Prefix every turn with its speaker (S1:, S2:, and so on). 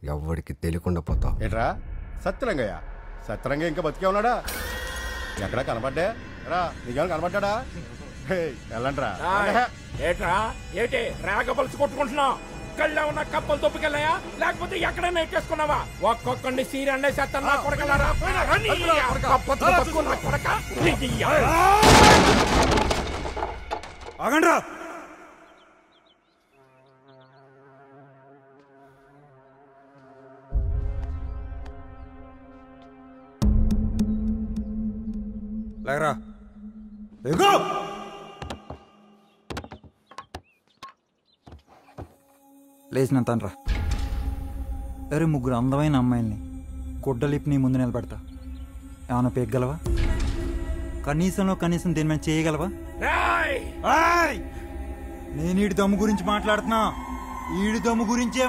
S1: ఎవరికి తెలియకుండా పోతావు.
S2: ఏట్రా సత్యరంగయ్య? సత్యరంగయ్య ఇంకా బతికే ఉన్నాడా? ఎక్కడా కనబడ్డా రా? నీకేమైనా కనబడ్డా? వెళ్ళంట్రా.
S3: ఏట్రా ఏటి రాగపలుసు కొట్టుకుంటున్నావు? కళ్ళ ఉన్న కప్పలు తొప్పుకెళ్ళాయా లేకపోతే ఎక్కడైనా ఎక్కేసుకున్నావా? ఒక్కొక్కడిని సీరండే సత్తం నా కొడకలారా.
S4: ఆగండ్రా. లేకరా లేచినంతనరా. అరే ముగ్గురు అందమైన అమ్మాయిల్ని గుడ్డలిప్పి నీ ముందు నిలబెడతా. ఏమన్నా పెగ్గలవా? కనీసంలో కనీసం దీని మీద చేయగలవా? నేను ఈడి దమ్ము గురించి మాట్లాడుతున్నా. ఈడి దమ్ము గురించే